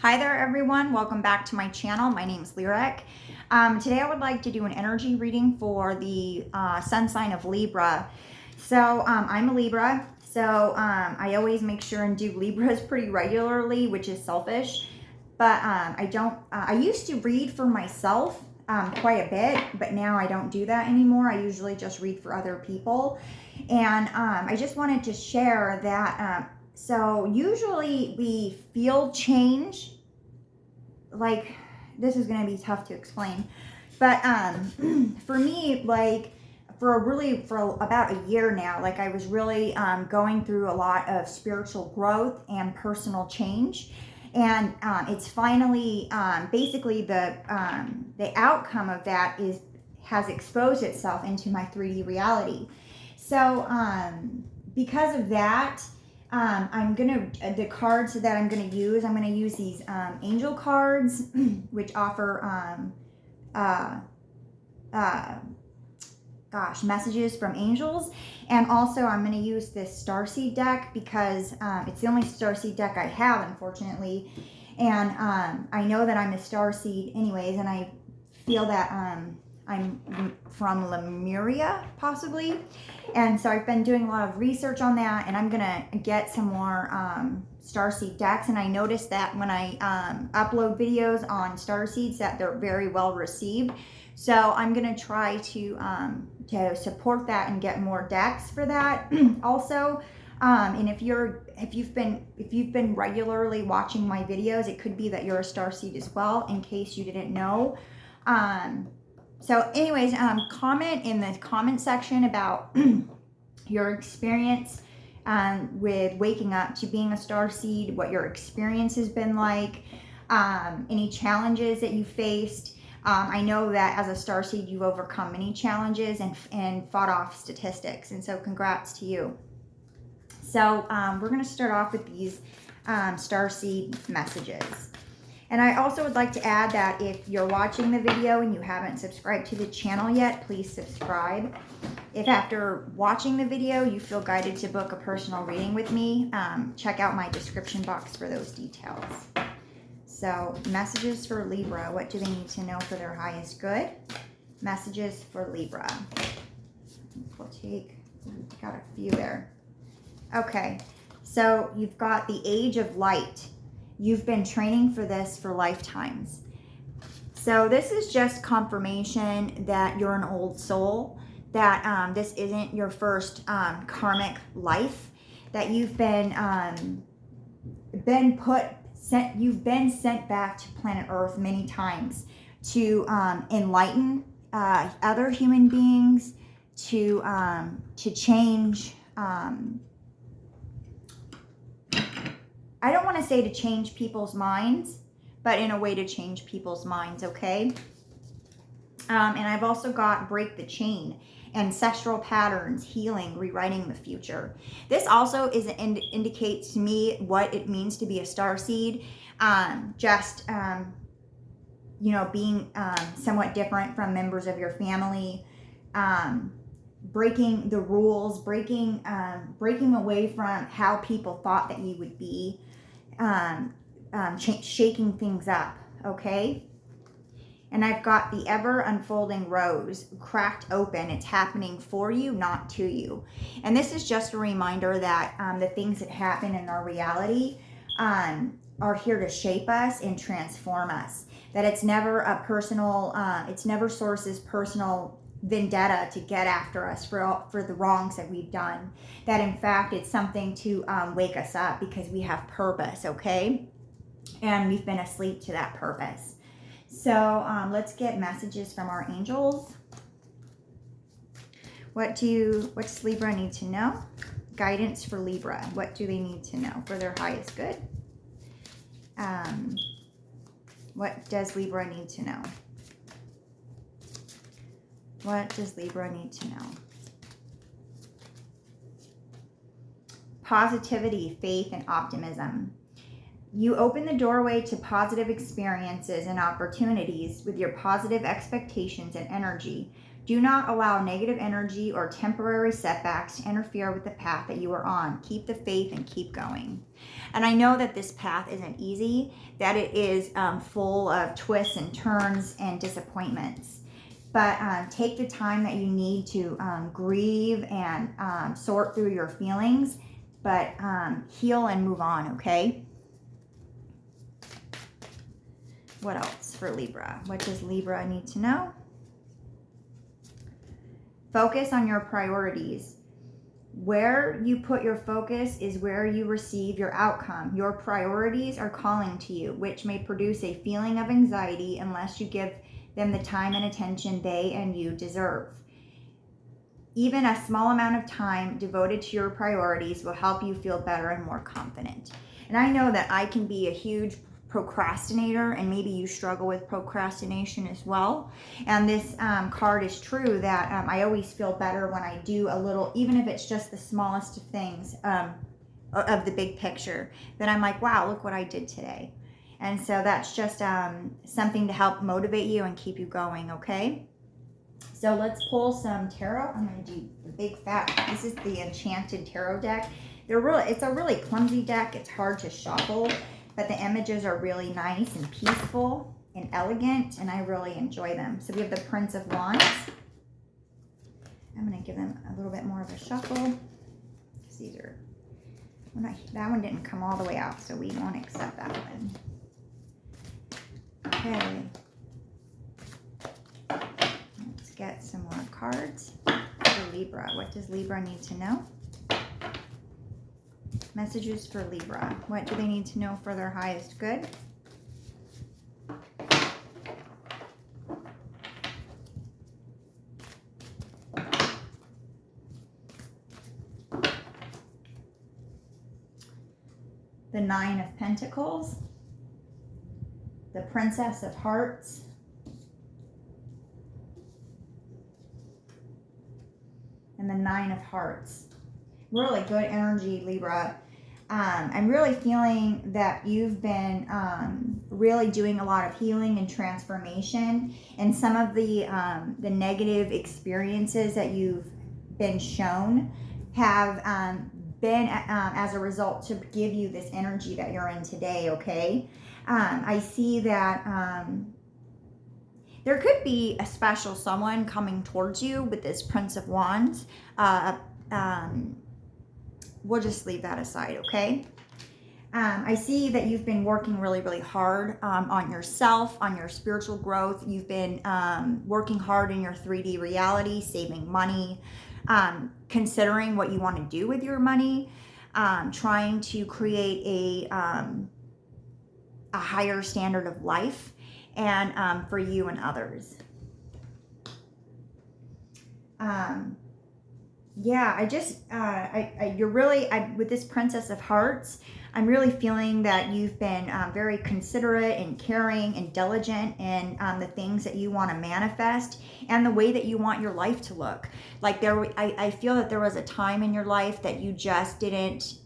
Hi there everyone, welcome back to my channel. My name is Lyric. Today I would like to do an energy reading for the sun sign of Libra. So I'm a Libra, so I always make sure and do Libras pretty regularly, which is selfish. But I used to read for myself quite a bit, but now I don't do that anymore. I usually just read for other people. And I just wanted to share that so usually we feel change. Like, this is going to be tough to explain, but for me, like for about a year now, like I was really going through a lot of spiritual growth and personal change, and it's finally basically the outcome of that has exposed itself into my 3D reality. So because of that, the cards that I'm gonna use, I'm gonna use these angel cards, which offer messages from angels. And also I'm gonna use this Starseed deck because it's the only Starseed deck I have, unfortunately. And I know that I'm a Starseed anyways, and I feel that I'm from Lemuria, possibly. And so I've been doing a lot of research on that, and I'm gonna get some more Starseed decks. And I noticed that when I upload videos on Starseeds that they're very well received. So I'm gonna try to support that and get more decks for that also. And if you've been regularly watching my videos, it could be that you're a Starseed as well, in case you didn't know. So anyways, comment in the comment section about your experience with waking up to being a Starseed, what your experience has been like, any challenges that you faced. I know that as a Starseed, you've overcome many challenges and fought off statistics, and so congrats to you. So we're going to start off with these Starseed messages. And I also would like to add that if you're watching the video and you haven't subscribed to the channel yet, please subscribe. If after watching the video you feel guided to book a personal reading with me, check out my description box for those details. So, messages for Libra. What do they need to know for their highest good? Messages for Libra. We'll got a few there. Okay, so you've got the Age of Light. You've been training for this for lifetimes. So this is just confirmation that you're an old soul, that this isn't your first karmic life, that you've been sent back to planet Earth many times to enlighten other human beings, to change. I don't want to say to change people's minds, but in a way to change people's minds, okay? And I've also got break the chain, ancestral patterns, healing, rewriting the future. This also indicates to me what it means to be a Starseed. You know, being somewhat different from members of your family, breaking the rules, breaking away from how people thought that you would be, shaking things up, okay? And I've got the ever unfolding rose cracked open. It's happening for you, not to you. And this is just a reminder that the things that happen in our reality are here to shape us and transform us. That it's never a personal, it's never source's personal vendetta to get after us for the wrongs that we've done. That in fact it's something to wake us up, because we have purpose, okay? And we've been asleep to that purpose. So let's get messages from our angels. What does Libra need to know? Guidance for Libra. What do they need to know for their highest good? What does Libra need to know? What does Libra need to know? Positivity, faith, and optimism. You open the doorway to positive experiences and opportunities with your positive expectations and energy. Do not allow negative energy or temporary setbacks to interfere with the path that you are on. Keep the faith and keep going. And I know that this path isn't easy, that it is full of twists and turns and disappointments. But take the time that you need to grieve and sort through your feelings, but heal and move on, okay? What else for Libra? What does Libra need to know? Focus on your priorities. Where you put your focus is where you receive your outcome. Your priorities are calling to you, which may produce a feeling of anxiety unless you give them the time and attention they and you deserve. Even a small amount of time devoted to your priorities will help you feel better and more confident. And I know that I can be a huge procrastinator, and maybe you struggle with procrastination as well. And this card is true, that I always feel better when I do a little, even if it's just the smallest of things of the big picture, that I'm like, wow, look what I did today. And so that's just something to help motivate you and keep you going, okay? So let's pull some tarot. I'm going to do the big fat. This is the Enchanted Tarot deck. It's a really clumsy deck. It's hard to shuffle, but the images are really nice and peaceful and elegant, and I really enjoy them. So we have the Prince of Wands. I'm going to give them a little bit more of a shuffle. These are, that one didn't come all the way out, so we won't accept that one. Okay. Let's get some more cards for Libra. What does Libra need to know? Messages for Libra. What do they need to know for their highest good? The Nine of Pentacles. The Princess of Hearts. And the Nine of Hearts. Really good energy, Libra. I'm really feeling that you've been really doing a lot of healing and transformation, and some of the negative experiences that you've been shown have been as a result to give you this energy that you're in today, okay? I see that there could be a special someone coming towards you with this Prince of Wands. We'll just leave that aside, okay? I see that you've been working really, really hard on yourself, on your spiritual growth. You've been working hard in your 3D reality, saving money, considering what you want to do with your money, trying to create a higher standard of life, and for you and others. Yeah, you're really, with this Princess of Hearts, I'm really feeling that you've been very considerate and caring and diligent in the things that you want to manifest and the way that you want your life to look. Like I feel that there was a time in your life that you just didn't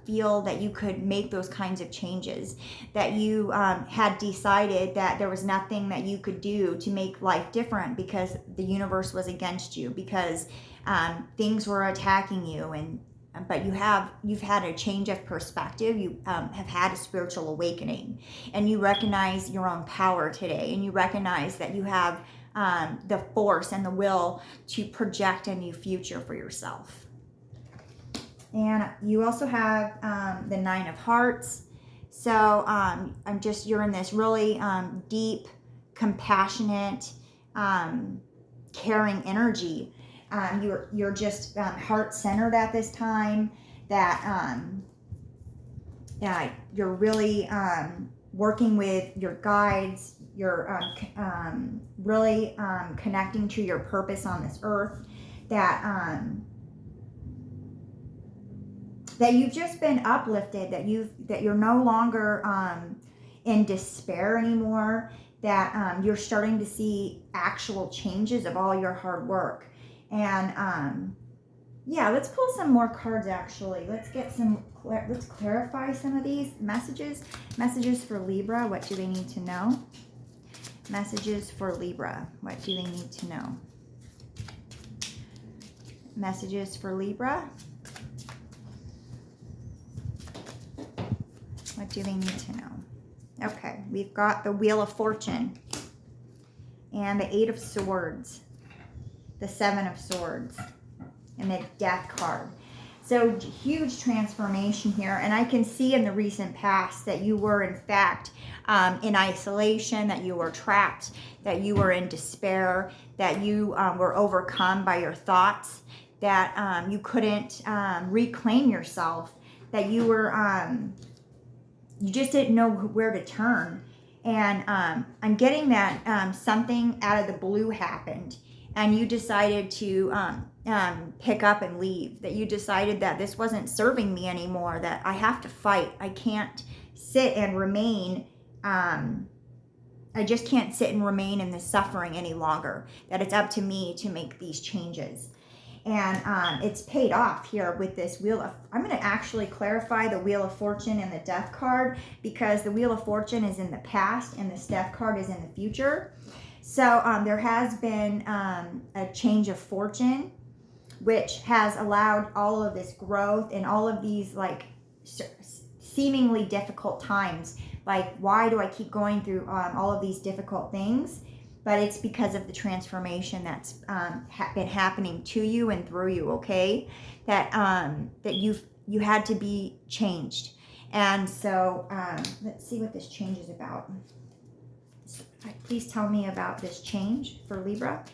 feel that you could make those kinds of changes, that you had decided that there was nothing that you could do to make life different because the universe was against you, because things were attacking you, but you've had a change of perspective. You have had a spiritual awakening, and you recognize your own power today, and you recognize that you have the force and the will to project a new future for yourself. And you also have the Nine of Hearts. So you're in this really deep, compassionate, caring energy. You're just heart-centered at this time, that you're really working with your guides. You're really connecting to your purpose on this earth, that you've just been uplifted, that you're no longer in despair anymore, that you're starting to see actual changes of all your hard work. And yeah, let's pull some more cards. Actually, let's clarify some of these messages for Libra. What do they need to know? Messages for Libra. What do they need to know? messages for Libra. What do they need to know? Okay, we've got the Wheel of Fortune and the 8 of Swords, the 7 of Swords, and the Death card. So huge transformation here. And I can see in the recent past that you were in fact in isolation, that you were trapped, that you were in despair, that you were overcome by your thoughts, that you couldn't reclaim yourself, that you were, you just didn't know where to turn. And I'm getting that something out of the blue happened, and you decided to pick up and leave, that you decided that this wasn't serving me anymore, that I have to fight. I can't sit and remain, I just can't sit and remain in this suffering any longer, that it's up to me to make these changes. And it's paid off here with this Wheel of, I'm going to actually clarify the Wheel of Fortune and the Death card, because the Wheel of Fortune is in the past and the Death card is in the future. So there has been a change of fortune, which has allowed all of this growth and all of these like seemingly difficult times. Like, why do I keep going through all of these difficult things? But it's because of the transformation that's been happening to you and through you, okay? That that you had to be changed. And so let's see what this change is about. Please tell me about this change for Libra.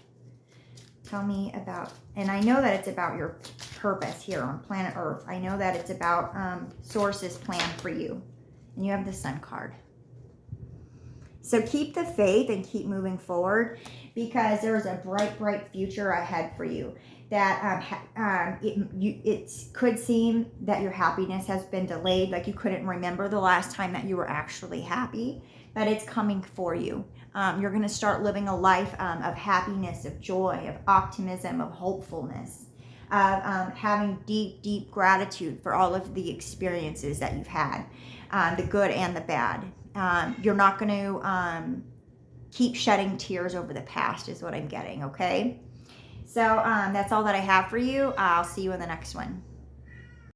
Tell me about, and I know that it's about your purpose here on planet Earth. I know that it's about Source's plan for you. And you have the Sun card. So keep the faith and keep moving forward, because there's a bright, bright future ahead for you. That it could seem that your happiness has been delayed, like you couldn't remember the last time that you were actually happy, but it's coming for you. You're going to start living a life of happiness, of joy, of optimism, of hopefulness, of having deep, deep gratitude for all of the experiences that you've had, the good and the bad. You're not going to keep shedding tears over the past is what I'm getting, okay? So that's all that I have for you. I'll see you in the next one.